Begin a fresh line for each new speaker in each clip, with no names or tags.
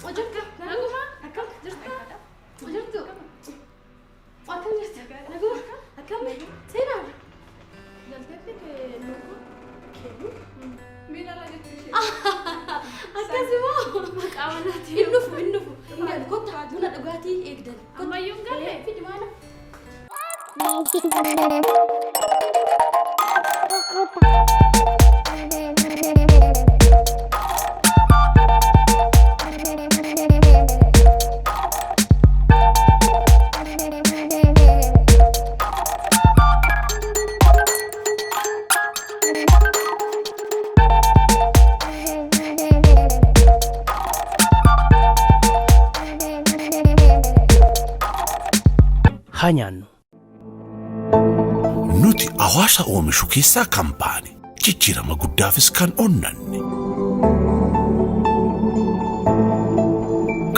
وجرت نقوم أكمل جرت وجرت وأكمل جرت نقوم أكمل سينا قلت لك نقوم مين أنا جت شيء أكاسمه مقامناتي إنه إن كنت من الأوقاتي يقدر كنت يوم قال لي في جمانة
Hanyaan
nuti hawaasa oomishu keessaa kaampaanii jijjiirama guddaafis kan onnanne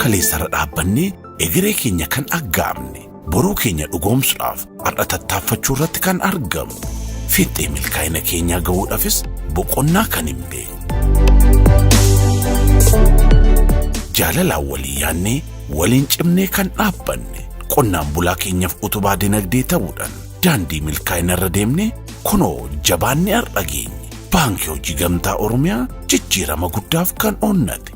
kaleessara dhaabbannee egeree keenya kan aggaamne boruu keenya dhugoomsuudhaaf har'a tattaaffachuu irratti kan argamu fiixee milkaa'ina keenyaa ga'uudhaafis boqonnaa kan hin beekne jaalalaan walii yaannee waliin cimnee kan dhaabbanne qonnaan bulaa keenyaaf utubaa dinagdee ta'uudhaan daandii milkaa'ina irra deemne kunoo jabaannee har'a geenye baankii hojii gamtaa oromiyaa jijjiirama guddaaf kan onnate.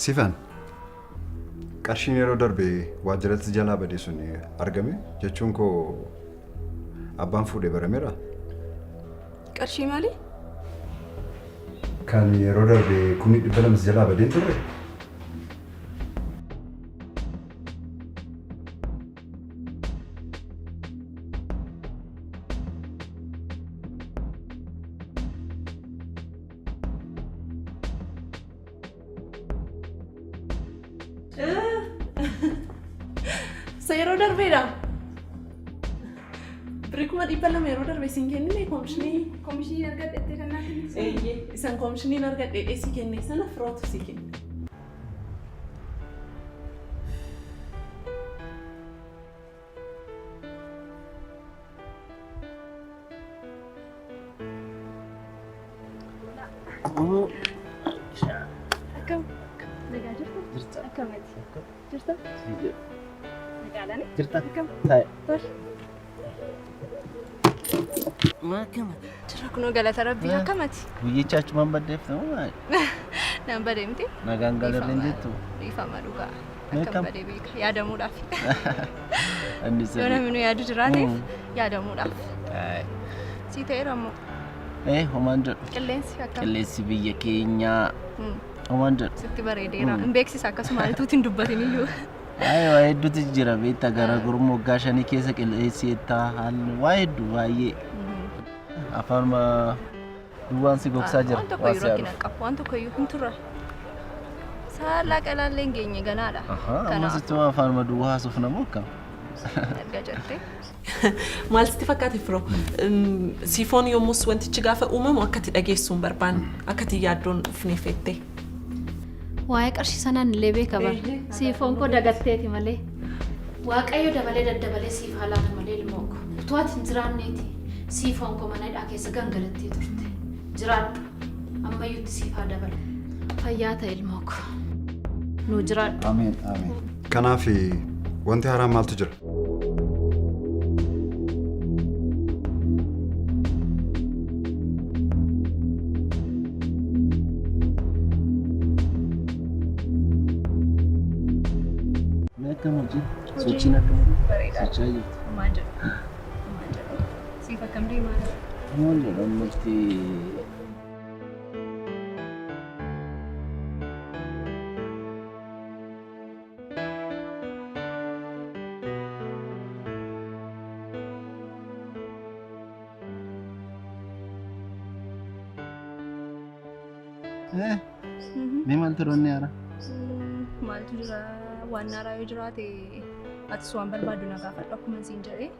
Sifan qarshiin yeroo darbe waajjiratti jalaa badee sun argame jechuun koo abbaan fuudhee barameera.
Qarshii maali?
Kan yeroo darbe 200 jalaa badee turre.
Yeroo darbeedha. Birikuma dhibba lama yeroo darbe siin kennine koomishinii argadhe kan naa kenne. Isaan koomishiniin argadhe si kenne sana firootu si kenne.
Akkam nagaa jirtu? Akkamati? Jirta? Nagaalaan?
jirta
Akkam?
taa'e.
Tol.
Maakama
Jira kunoo galata rabbii akkamati?
guyyicha achumaan baddeef ta'uu maali?
Nan badee miti?
Nagaan galarreen jettu.
Dhiifama dhugaa.
Meeqam?
Akkam badee beeka yaadamuudhaaf.
Anni
Yoo
sirrii.
namni nu yaadu jiraateef yaadamuudhaaf. Si ta'eera immoo
Homaan jedhu.
qilleensi akkam?
Qilleensi biyya keenyaa homaan jedhu.
Sitti bareedeera. Hin beeksisa akkasuma altuutti hin dubbatin iyyuu.
Waa hedduutu jira beektaa gara gurmuu waggaa 5 keessa qilleensi eettaa haalli waa hedduu baay'ee afaanuma duwwaan si gogsaa jira.
Waan tokko iyyuu rakkina qabu. Waan tokko iyyuu hin turre. Saalaa qalaallee hin geenye ganaadha.
Ammasitti afaanuma duwwaa haasuuf namoo akkam?
Erga jettee.
Maal sitti fakkaate firoo? Siifoon yommus wantichi gaafa uumamu akkati dhageessuun barbaanne akkati yaaddoon ufneeffettee.
Waa'ee qarshii sanaan illee beeka bara. Siifoon koo dagatteeti malee. Waaqayyo dabalee daddabalee siif haalaata malee ilmoo koo. Utuu ati hin jiraanneeti siifoon koo mana hidhaa keessa gangalattee turte. Jiraadhu. Ammayyuutti siif haa dabala. Fayyaa ta'e ilmoo koo. Nuu jiraadhu.
Ameen. Kanaaf wanti haaraan maaltu jira?
Meeqama hojii? Sochiin akkam?
Bareedaa.
Sochaa jirti.
Maal jedhu? Maal jedhu? Siif akkam deemaa?
Maal jedhamu murti mee maal turoonni haara?
Maaltu jira? Waan haaraa yoo jiraate atis waan barbaadu na gaafadhu akkuma siin jedhee.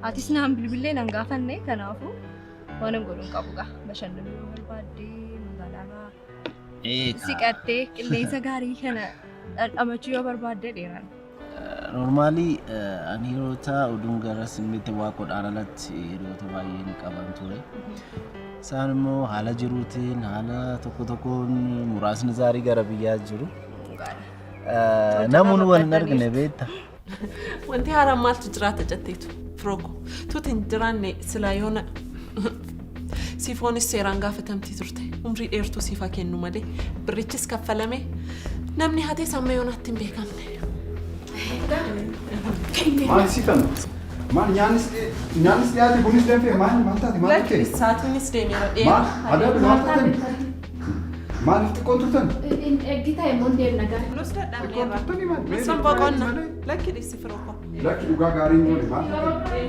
Atis naan bilbilee nan gaafanne kanaafuu waan hin godhuun qabu gaa. Bashannanuu yoo barbaadde magaalaa siqattee qilleensa gaarii kana dhamachuu yoo barbaadde dheeran.
Normally ani yeroo ta'a oduun gara simmiitti waa godhaan alatti hiriyoota baay'een qaban ture. Isaan immoo haala jiruutiin haala tokkoon muraasni zaarii gara biyyaa jiru. Namoonni wal hin argine beekta.
Wanti haaraan maaltu jiraata jetteetu firooko. Tuuti hin jiraanne silaa yoona siifoonis seeraan gaafatamtii turte. Umrii dheertuu siifaa kennu malee birrichis kaffalame namni hatee samma yoonaatti hin beekamne.
Maal siifan? Maal nyaanis dhiyaate bunis danfee maal taate maal
taate? Saatiinis deemeera dheeraa.
Maal adabi maal taate? Maaliif xiqqoon turtan?
Eeggita immoo deemna gara.
Nus dadhabneerra. Sun boqonna. Lakki dhiisi firooko.
Lakki dhugaa gaarii hin oole maal taate?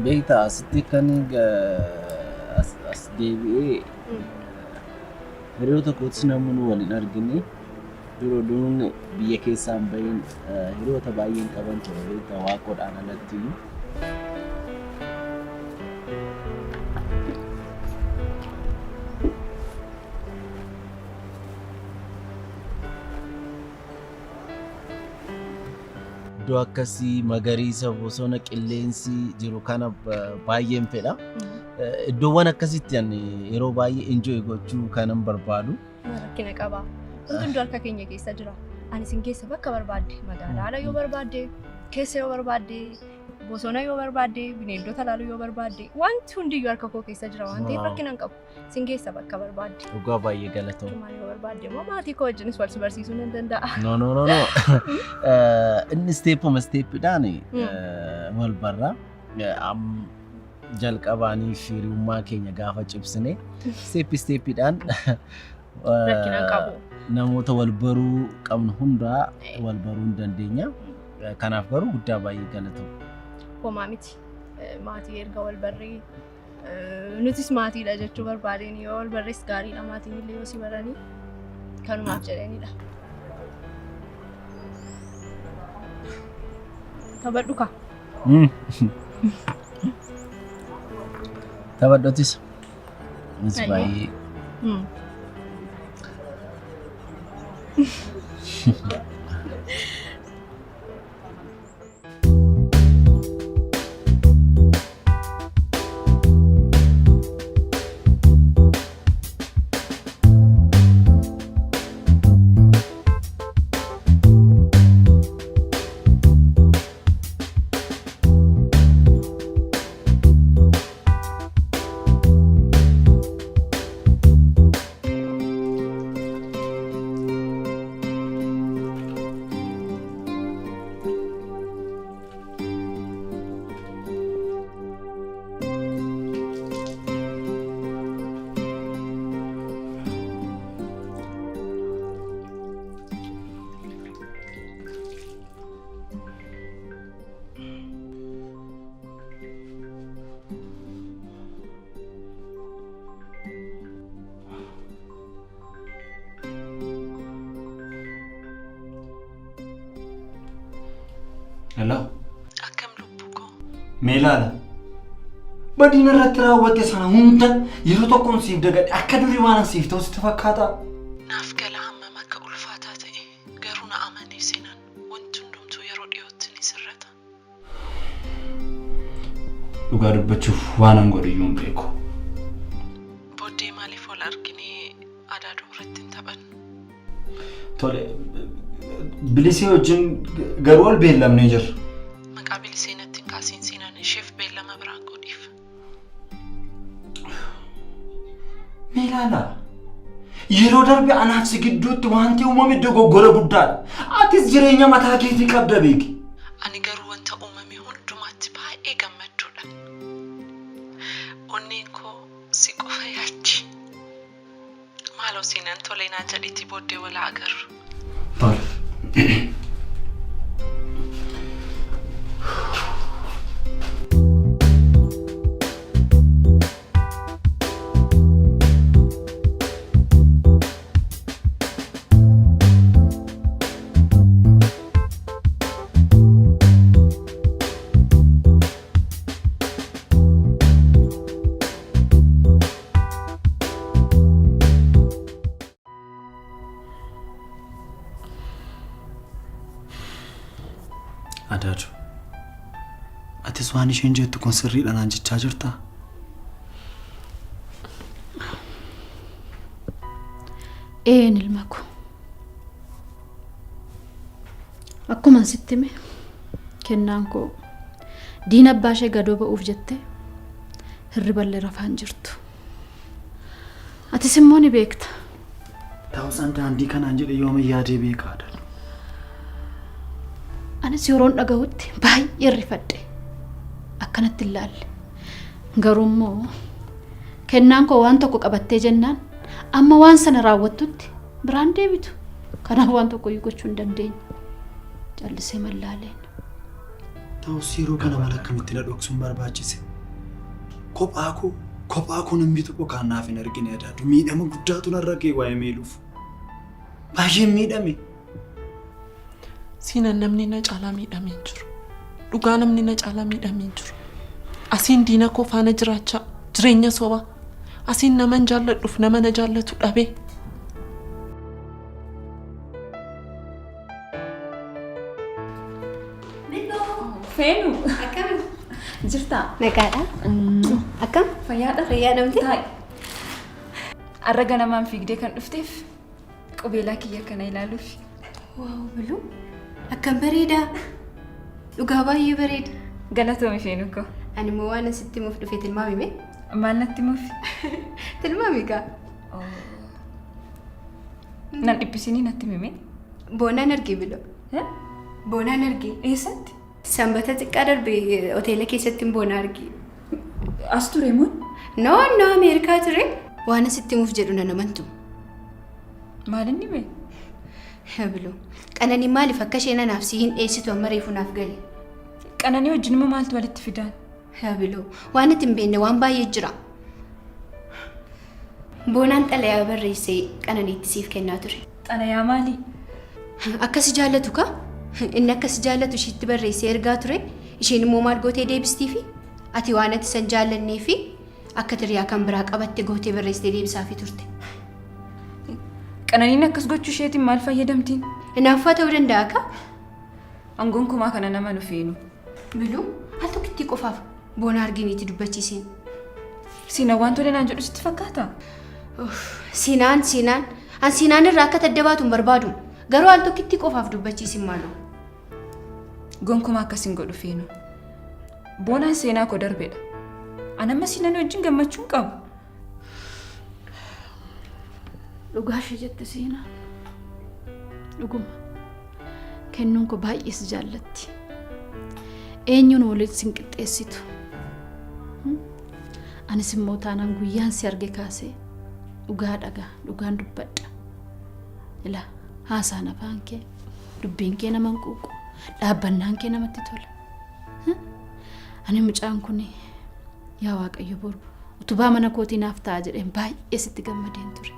Beektaa asitti kan as deebi'ee hiriyoota kootis namoonni wal hin argine yeroo duun biyya keessaan bahin hiriyoota baay'een qaban ture beektaa waaqodhaan alatti. Iddoo akkasii magariisa bosona qilleensi jiru kana baay'een fedha. Iddoowwan akkasitti yeroo baay'ee enjoy gochuu kanan barbaadu.
Rakkina qaba. Hunduu harka keenya keessa jira. Ani sin keessa bakka barbaadde magaalaa yoo barbaadde keessa yoo barbaadde bosona yoo barbaadde bineeldota laaluu yoo barbaadde wanti hundiyyuu harka koo keessa jira waan ta'eef rakkina hin qabu. Sin keessa bakka barbaadde.
Dhugaa baay'ee galatoomna.
Maal yoo barbaadde immoo maatii koo wajjinis wal barsiisuu nan danda'a.
No. Inni steepidhaan wal barra. Jalqabaanii firummaa keenya gaafa cibsine steepidhaan
rakkina qabu.
Namoota wal baruu qabnu hundaa wal baruu hin dandeenya. Kanaaf garuu guddaa baay'ee galatoomna.
Homaa miti. Maatii erga wal barree nutis maatiidha jechuu barbaadeen yoo wal barrees gaariidha maatiin illee yoo si baranii kanumaaf jedhanidha. Taphadhu ka.
Taphadhotis. Innis baay'ee.
Hello.
Akkam lubbuu koo.
Meelaadha. Badina irratti raawwatte sana hunda yeroo tokkoon siif dagadhe akka durii waan siif ta'u sitti fakkaata.
Naaf gala hammam akka ulfaataa ta'e garuu na amanee seenan wanti hundumtuu yeroo dhiyootti ni sirrata.
Dhugaa dubbachuuf waan an godhe iyyuu hin beeku.
Booddee maaliif wal arginee adaaduu irratti hin taphannu?
Tole bilisee wajjin garuu wal beellamnee jirra.
Maqaa bilisee natti hin kaasiin seenan isheef beellama biraan godhiif.
Meelaadha. Yeroo darbe anaaf si gidduutti wanti uumame dogoggora guddaadha. Atis jireenya mataa keetii qabda beeki.
Ani garuu wanta uumame hundumaatti baay'ee gammadduudha. Onneen koo si qofa yaachi. Maaloo seenan tolee naa jedhiitii booddee wal agarru.
Tole. Adaatu. Atis waan isheen jettu kun sirriidhaan aan jechaa jirtaa?
ilma ko. Akkuma sitti hime kennaan koo diina abbaa ishee gadoo ba'uuf jettee hirriballee rafaan jirtu. Atis immoo ni beekta.
Ta'usaan daandii kanaan jedhe yooma yaadee beekaadha.
Anis yeroon dhaga'utti baay'ee rifadhe. Akkanatti ilaalle. Garuu immoo kennaan koo waan tokko qabattee jennaan amma waan sana raawwattutti biraan deebitu. Kanaaf waan tokko gochuu hin dandeenye. Jallisee mallaaleen.
Ta'us yeroo kana mala akkamitti na dhoksuun barbaachise? Kophaa koo namni tokko kan naaf hin argine Adaatu. Miidhama guddaatu narra ga'e waa'ee meeluuf. Baay'een miidhame.
Siinan namni na caalaa miidhamee jiru. Dhugaa namni na caalaa miidhamee jiru. Asiin diina koo faana jiraachaa jireenya sobaa. Asiin nama hin jaalladhuuf nama na jaallatu dhabee.
Feenu. Akkam jirta?
Nagaadha. Akkam?
Fayyaadha.
Fayyaadhamti?
Arraga namaan fiigdee kan dhufteef qubeelaa kiyya kana ilaaluuf.
Waaw Biluu. Akkam bareeda. Dhugaa baay'ee bareeda.
Galatoomii feenu koo.
Ani immoo waan asitti muuf dhufee tilmaamime.
Maal natti muufi?
Tilmaami gaa.
Nan dhiphisinii natti mime?
Boonaan argee Biluu. Boonaan argee.
Eessatti?
Sanbata xiqqaa darbee hoteela keessatti boona argee.
As ture moo?
No, Ameerikaa ture. Waan asitti muuf jedhu nan amantu.
Maal inni mee?
Biluu. Qananii maaliif akka isheen anaaf si hin dheessitu amma reefu naaf gale?
Qananii wajjin immoo maaltu walitti fidaan?
Biluu. Waan itti hin beekne waan baay'ee jira. Boonaan xalayaa barreessee qananiitti siif kennaa ture.
Xalayaa maalii?
Akkasi jaallatu ka? Inni akkasi jaallatu ishiitti barreessee ergaa ture. Isheen immoo maal gootee deebistiifi? Ati waan ati san jaallannee fi akka tiriyaa kan biraa qabatte gootee barreessitee deebisaafii turte.
Qananiin akkas gochuu isheetiin maal fayyadamtiin?
Hinaaffaa ta'uu danda'a ka?
Aangoon kumaa kana nama nu feenu.
Biluu al tokkitti qofaaf boona arginiiti dubbachiiseen.
Siinaan waan tole naan jedhu sitti fakkaata?
Siinaan an siinaan irraa akka taddabaatu hin barbaadu. Garuu al tokkitti qofaaf dubbachiisin maaloo.
Gonkumaa akkasiin godhu feenu. Boonaan seenaa koo darbeedha. Anamma siinan wajjin gammachuu hin qabu.
Dhugaa ishee jette seenaa. Dhuguma. Kennuun koo baay'ees jaallatti. Eenyuun walitti sin qixxeessitu. Anis immoo taanaan guyyaan si arge kaasee dhugaa dhagaa dhugaan dubbadha. Ilaa haasaan afaan kee dubbiin kee nama quuqu dhaabbannaan kee namatti tola. Ani mucaan kun yaa Waaqayyo boru utubaa mana kootii naaf ta'a jedheen baay'ee sitti gammadeen ture.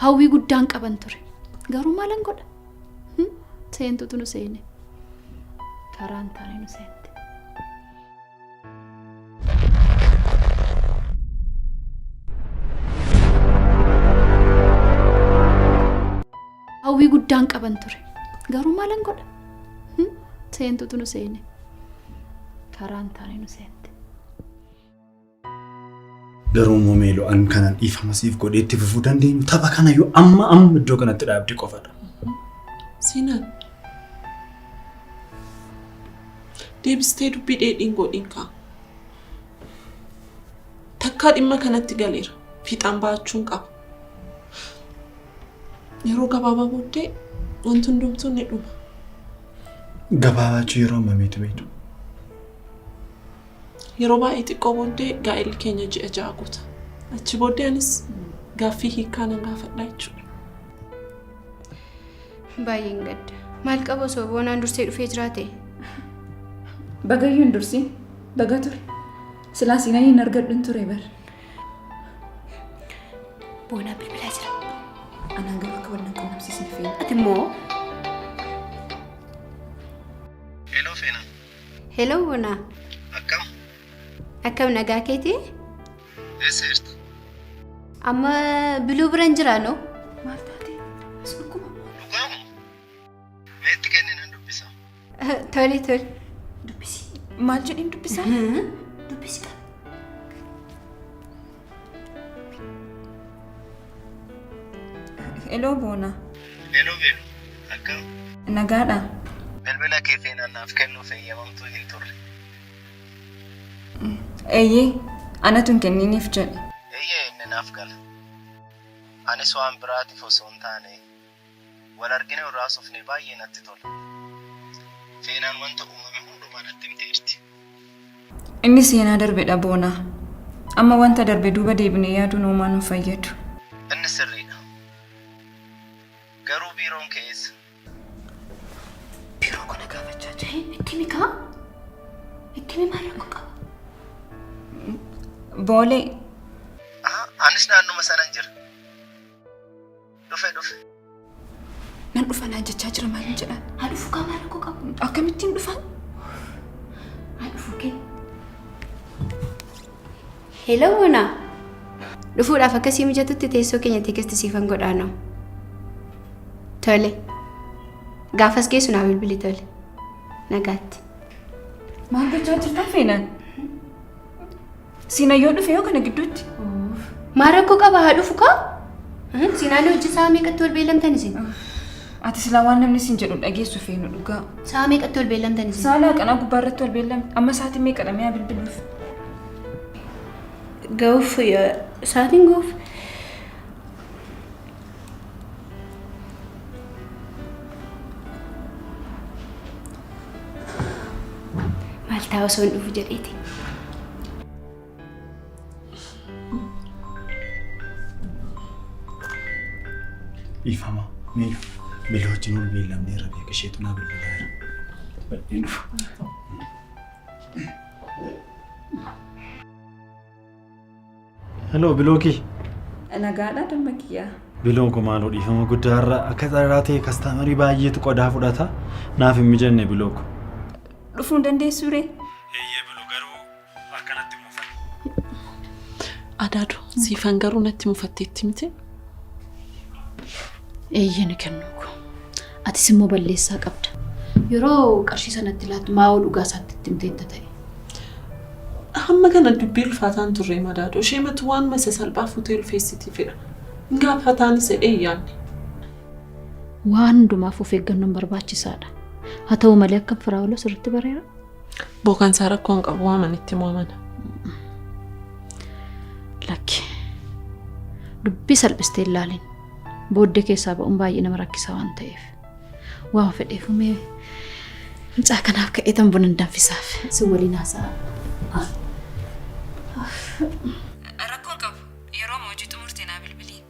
Hawwii guddaan qaban ture. Garuu maalan godha? Seentutu nu seene. Karaan taane nu seente. Hawwii guddaan qaban ture. Garuu maalan godha? Seentutu nu seene. Karaan taane nu seente.
Garuu moomeeloo an kanan dhiifama siif godhee itti fufuu dandeenyu tapha kana yoo amma iddoo kanatti dhaabde qofadha.
Siinaan. Deebistee dubbii dheedhiin godhiin kaa. Takkaa dhimma kanatti galeera. Fiixaan ba'achuun qaba. Yeroo gabaabaa booddee wanti hundumtuu ni dhuma.
Gabaabachuu yeroo ammamiitu beektu?
Yeroo baay'ee xiqqoo booddee gaa'elli keenya ji'a ja'a guuta. Achi booddee anis gaaffii hiikaa nan gaafadha jechuudha.
Baay'een gadda. Maal qaba osoo boonaan dursee dhufee jiraate?
Bagayyuun dursi baga ture. Silaa siinaa hin argadhuun ture bar.
Boonaa bilbilaa jira.
Anaan garuu akka wallan quunnamsiisne feena.
Ati immoo?
Hello Feena.
Hello Boonaa.
Akkam?
Akkam nagaa keetii?
Eessa jirta?
Amma Biluu biran jiraa noo?
Maal taate? As dhuguma.
Dhugaamu? Meetti kenni nan dubbisa.
Tole.
Maal jedhin dubbisaa?
Dubbisi qaba.
Heloo Boonaa.
Hello Velu. Akkam?
Nagaadha.
Bilbila kee feenannaaf kennuuf eeyyamamtuu hin turre.
Eeyyee, anatu hin kenniniif jedhe.
Eeyyee inni naaf gala. Anis waan biraatiif osoo hin taane wal argine irraa sufne baay'ee natti tola. Feenaan wanta uumame hundumaa natti himteerti.
Inni seenaa darbedha Boonaa. Amma wanta darbe duuba deebinee yaaduun uumaa nu fayyadu.
Inni sirriidha. Garuu biiroon keessa.
Biiroo kana gaafachaa jira. Itti mikaa? Itti mi maal rakkoo qaba?
Boolee.
Anis naannuma sanan jira. Dhufe.
Nan dhufa naan jechaa jira maal jedhan?
Haa dhufu kaa maal rakkoo qaba?
Akkamittiin dhufan?
Haa dhufu kee. Hello Boonaa. Dhufuudhaaf akkasii mijatutti teessoo keenya teekesti siifan godhaanoo. Tole. Gaafas geessu naa bilbili tole. Nagaatti.
Maal gochaa jirtaa feenaan? Siinayyoo dhufe yoo kana gidduutti?
Maal rakkoo qaba haa dhufu kaa? Siinaan hojii sa'a meeqatti wal beellamtan isin?
Ati silaa waan namni siin jedhu dhageessu feenu dhugaa.
Sa'a meeqatti wal beellamtan isin?
Saala qanaa gubbaarratti wal beellamne. Amma sa'aatii meeqadha mi'a bilbiluuf?
Ga'uuf sa'aatiin ga'uuf. Maal ta'a osoo hin dhufu jedheeti.
Ifama, Meelu. Biloo wajjin ol beellamnee rabee qisheetu naa bilbilaa jira. Baay'ee dhufu. Hello, Bilooki.
Nagaadha damma kiyyaa.
Biloon kun maaloo dhiifama guddaa irra akka xararaa ta'e kastaamarii baay'eetu qodaa fudhata. Naaf hin mijanne Bilooku.
Dhufuu dandeessuu ree?
Eeyyee Biloo garuu akkanatti muufate.
Adaadu siifan garuu natti mufatteetti miti.
Eeyyee ni kennuuku. Atis immoo balleessaa qabda. Yeroo qarshii sanatti laattu maa ol dhugaa isaatti itti himteetta ta'e.
Hamma kana dubbii ulfaataan turre madaadoo ishee matu waan masa salphaa fuutee ulfeessitii fedha. Gaafataanis jedhee yaadne.
Waan hundumaaf of eeggannoon barbaachisaadha. Haa ta'u malee akka firaa'oloo sirriitti bareera.
Bookan isaa rakkoon qabu waamanitti moomana.
Lakki. Dubbii salphistee ilaalin. Booddee keessaa ba'uun baay'ee nama rakkisa waan ta'eef. Waan fedheefumee mucaa kanaaf ka'ee tan buna hin danfisaaf. Si waliin haasa'a.
Rakkoon qabu. Yeroo hojii xumurtee naa bilbilii.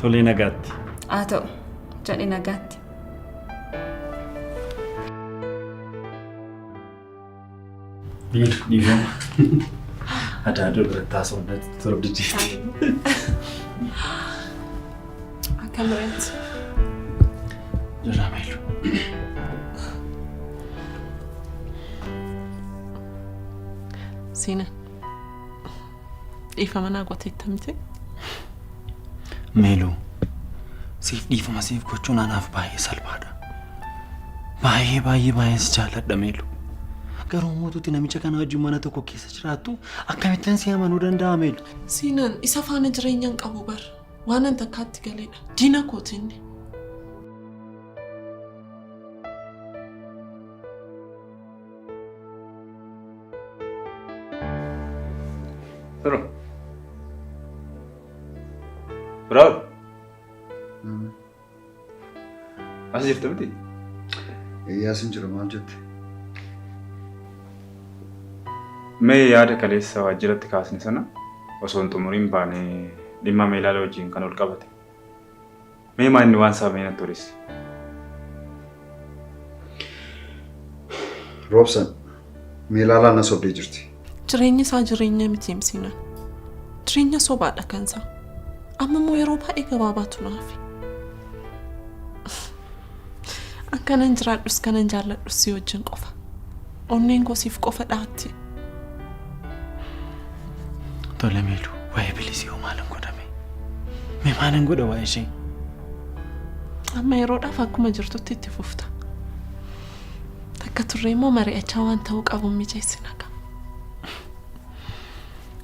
Tole nagaatti.
Haa ta'u. Jedhi nagaatti.
Biilu dhiifama. Adaaduu biratti haasawwannatti torbiddiitti.
Akkam biratti.
Jala Meelu.
Siina. Dhiifama naa gooteetta miti.
Meelu. Siif dhiifama siif gochuun anaaf baay'ee salphaadha. Baay'ee si jaalladha Meelu. Garuu mootuutti namicha kana wajjin mana tokko keessa jiraattu akkamittiin si amanuu danda'a Meelu?
Siinaan isa faana jireenyaan qabu bar. Waan an takkaatti galeedha. Diina kootinni.
Bravo. As jirta miti?
Iyyaasiin jira maal jette?
Mee yaada kaleessa waajjiratti kaasne sana osoo hin xumuriin baanee dhimma meelaala wajjin kan ol qabate. Mee maa inni waan saamee natti turis?
Roobsan, meelaalaan na sobdee jirti.
Jireenya isaa jireenya miti himsiinaan. Jireenya sobaadha kansaa. Amma immoo yeroo baay'ee gabaabaatu naafi. Akkanan jiraadhus kanan jaalladhus si wajjin qofa. Onneen koo siif qofa dhaatti.
Tole Meelu, waa'ee bilisii hoo maalin godhame? Mee maalin godha waa'ee ishee?
Amma yeroodhaaf akkuma jirtutti itti fufta. akka turre immoo mari'achaa waan ta'uu qabu mijeessina qaba.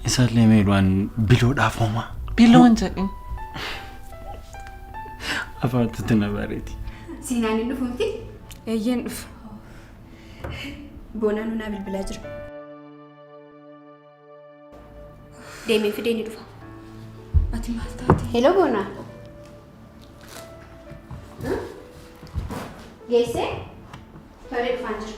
Isaallee meeluwaan biloodhaaf homaa.
Biloon jedhin.
Afaatutti na bareeti.
Siinaan hin dhufuuti?
Eeyyeen dhufu.
Boonaan hunaa bilbilaa jira. Deemee fidee ni dhufa.
Ati maal taate?
Hello Boonaa. Geessee? Baree dhufaan jira.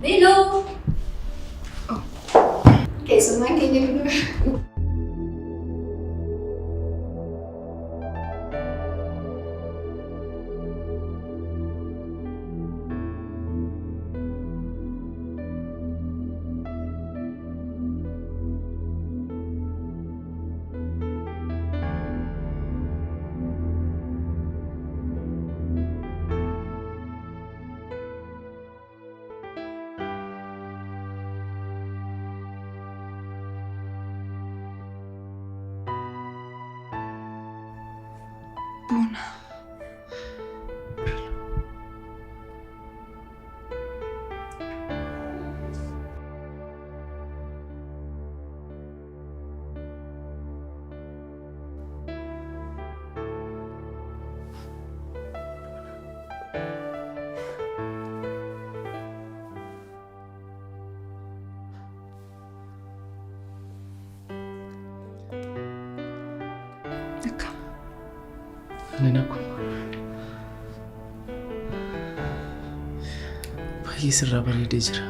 Hello. Keessummaan keenya guddaa.
Boona.
Ani naku. Baay'ee sirraa bareedee jira.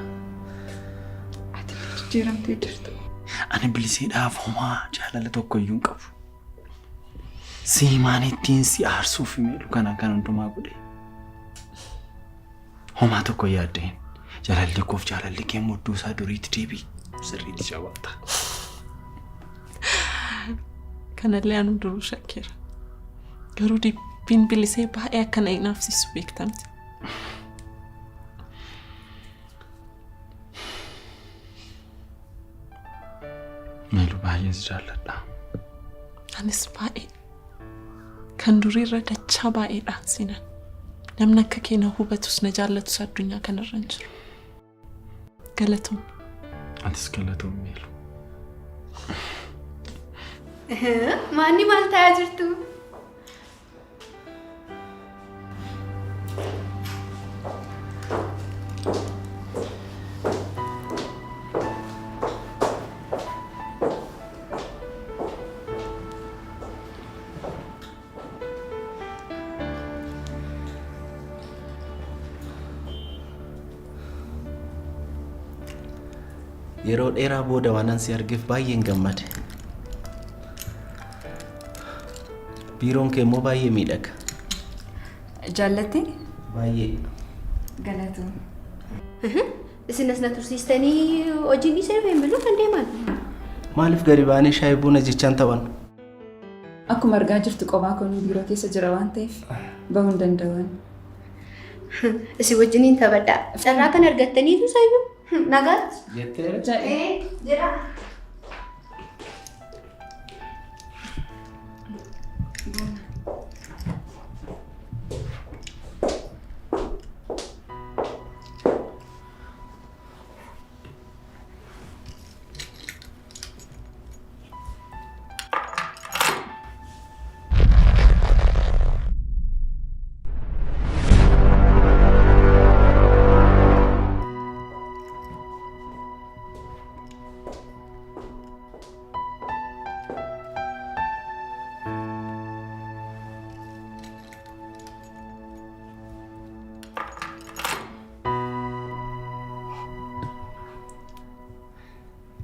Ati jijjiiramtee jirtu.
Ani biliseedhaaf homaa jaalala tokko iyyuu hin qabu. Siimaan ittiin si aarsuuf meelu kana kan hundumaa godhe. Homaa tokko yaaddeen jaalalli koof jaalalli kee mudduu isaa duriitti deebii sirriitti jabaata.
Kanallee anu duruu shakkeera. Garuu dibbiin bilisee baay'ee akkana inaafsisu beektamti.
Meelu baay'ees jaalladha.
Anis baay'ee kan duriirra dachaa baay'eedha sinan. Namni akka kee na hubatus na jaallatus addunyaa kanarra hin jiru. Galatoom.
Atis galatoom meelu.
Maanni maal ta'aa jirtu?
Yeroo dheeraa booda waan ansi argeef baay'een gammade. Biiroon kee immoo baay'ee miidhaga.
Jaallattee?
Baay'ee.
Galatoom.
Isinas na tursiistanii hojiin isa hin bilu kan deeman.
Maaliif gadi baanee shaayii buna jechaan ta'an?
Akkuma argaa jirtu qophaa kun biiroo keessa jira waan ta'eef bahuu hin danda'an.
Isin wajjiniin taphadhaa. Carraa kan argattaniitu sayyuu. Nagaat?
Jettee?
Jira.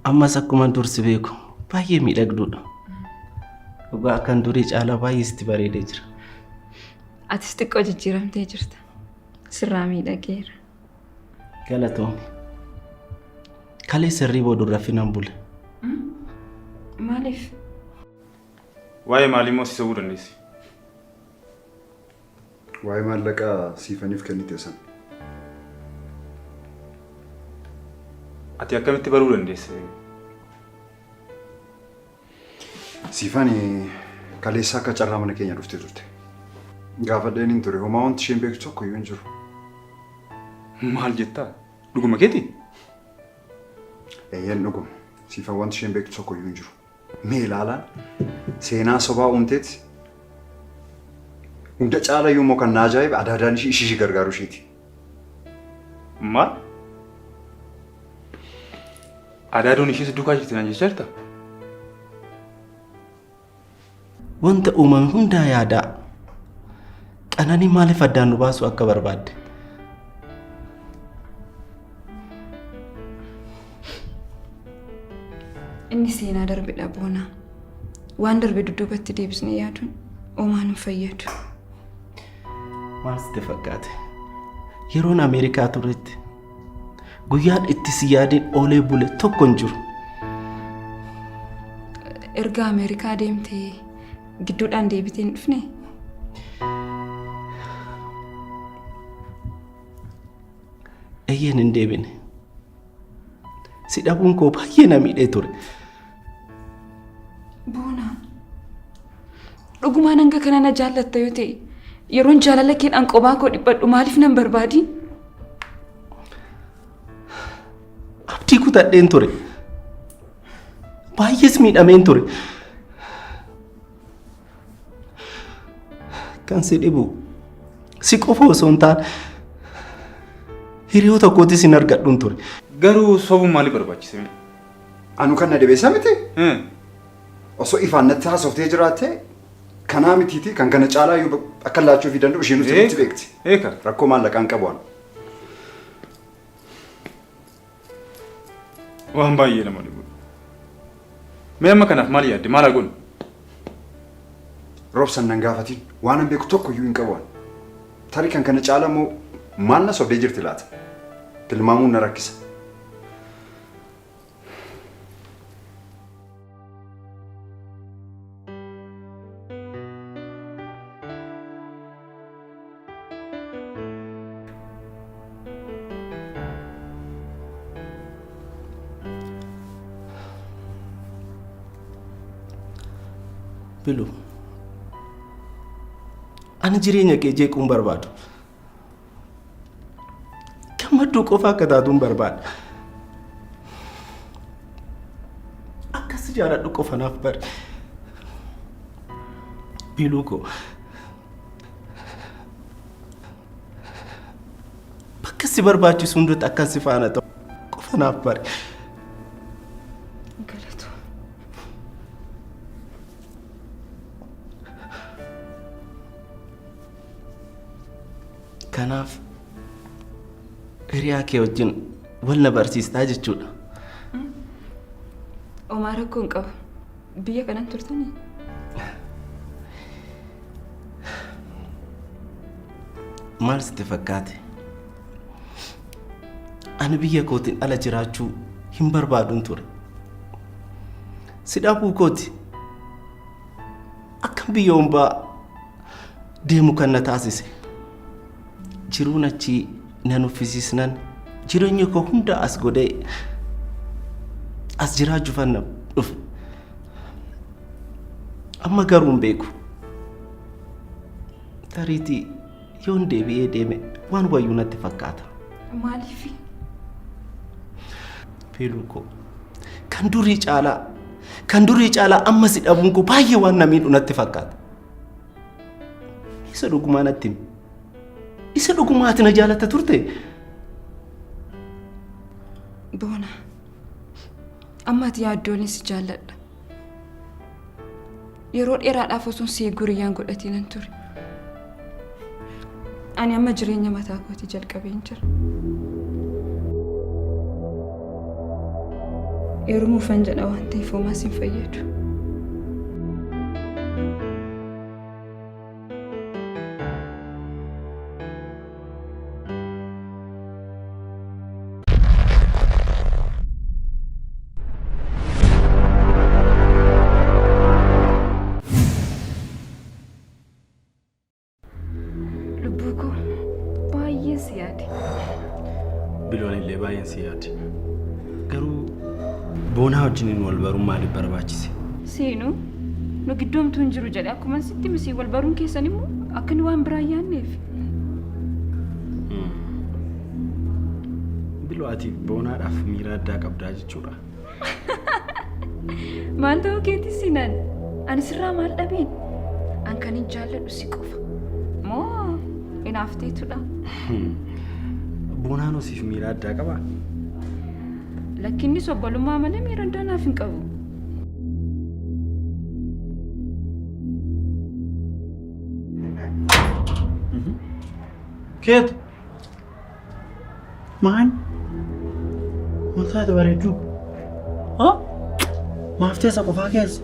Ammas akkuma dursi beeku baay'ee miidhagduudha. Dhugaa akkan durii caalaa baay'ee sitti bareedee jira.
Atis xiqqoo jijjiiramtee jirta. Sirraa miidhageera.
Galatoomi. Kale sirrii boodu raffinaan bule.
Maaliif?
Waa'ee maalii immoo si sobuu dandeessi?
Waa'ee maallaqaa siifaniif kennite san.
Ati akkamitti baruu dandeesse?
Siifani kaleessa akka carraa mana keenya dhuftee turte. Gaafa dheeniin ture homaa wanti isheen beektu tokko iyyuu hin jiru.
Maal jettaa? Dhuguma keeti?
Eeyyeen dhuguma. Siifan wanti isheen beektu tokko iyyuu hin jiru. Mee ilaalaa seenaa sobaa uumteeti. Hunda caala iyyuu immoo kan na ajaa'ibe adaadaan ishii gargaaru isheeti.
Maal? Adaaduun ishees duukaa jirti naan jechaa jirta?
Wanta uumame hundaa yaadaa. Qananii maaliif addaan nu baasu akka barbaadde?
Inni seenaa darbedha boonaa. Waan darbe dudduubatti deebisnee yaaduun oomaan hin fayyadu.
Maal sitti fakkaate? Yeroon Ameerikaa turetti guyyaan itti si yaadiin oolee bule tokko hin jiru.
Erga Ameerikaa deemtee gidduudhaan deebitee hin dhufne?
Eeyyeen hin deebine. Si dhabuun koo baay'ee na miidhee ture.
Boonaa. Dhugumaan hanga kana na jaallatta yoo ta'e yeroon jaalala keedhaan qophaa koo dhiphadhu maaliif nan barbaadi?
Abdii kutadheen ture. Baay'ees miidhameen ture. Kan si dhibu si qofa osoo hin taane hiriyoo tokkootis hin argadhuun ture.
Garuu sobuun maaliif barbaachise?
Anu kan na dhibeessa miti? Osoo ifaan natti haasoftee jiraatte kanaa mitiiti kan kana caalaa iyyuu akka laachuu fi danda'u isheen nuti beekti.
Eeka.
Rakkoo maallaqaan qabu anu.
Waan baay'ee nama dhibu. Mee amma kanaaf maal yaadde? Maal haguun?
Roobsan nan gaafatiin waan an beeku tokko iyyuu hin qabu anu. Tarii kan kana caalaa moo maal na sobdee jirti laata? Tilmaamuun na rakkisa.
Bilu, ani jireenya kee jeequun barbaadu. Gammadduu qofa akka taatuun barbaada. Akkas jaaladhu qofa naaf bari. Biluu koo bakka si barbaachisu hundatti akkas si faana ta'u qofa naaf bari. Kanaaf hiriyaa kee wajjin wal na barsiistaa jechuudha.
Omaa rakkoo hin qabu. Biyya kanan turtanii?
Maal sitti fakkaate? Ani biyya kootiin ala jiraachuu hin barbaaduun ture. Si dhabuu kooti akkam biyya hombaa deemu kan na taasise. Jiruun achi nan uffisiisnan jireenya koo hunda as godhee as jiraachuuf na dhufe. Amma garuu hin beeku. Tariitii yoon deebi'ee deeme waan wayyuu natti fakkaata.
Maaliif?
Biluu koo kan durii caalaa amma si dhabuun koo baay'ee waan na miidhu natti fakkaata. Isa dhugumaa natti himi. Isa dhugumaati na jaalatta turte?
Boona. Amma ati yaaddoonis si jaalladha. Yeroo dheeraadhaaf osoo si guriyyaan godhatiin ture. Ani amma jireenya mataa kootii jalqabeen jira. Yeroo mufan jedha waan ta'eef homaas hin fayyadu. baay'ee si yaade.
Biloon illee baay'een si yaade. Garuu boonaa wajjiniin wal baruun maaliif barbaachise?
Seenuu nu giddoomtuu hin jiru jedhe akkuma sitti misii wal baruun keessan immoo akka nu waan biraa yaanneef.
Biloo ati boonaadhaaf miira addaa qabdaa jechuudha.
Maal ta'uu keetti sinan? Ani sirraa maal dhabeen? An kan hin jaalladhu si qofa. Moo inaafteetudha?
Boonaan siif miira addaa qabaa?
Lakkinni obbolummaa malee miira addaa naaf hin qabu.
Keet maan wantoota bareedduu maaf teessa qofaa keessa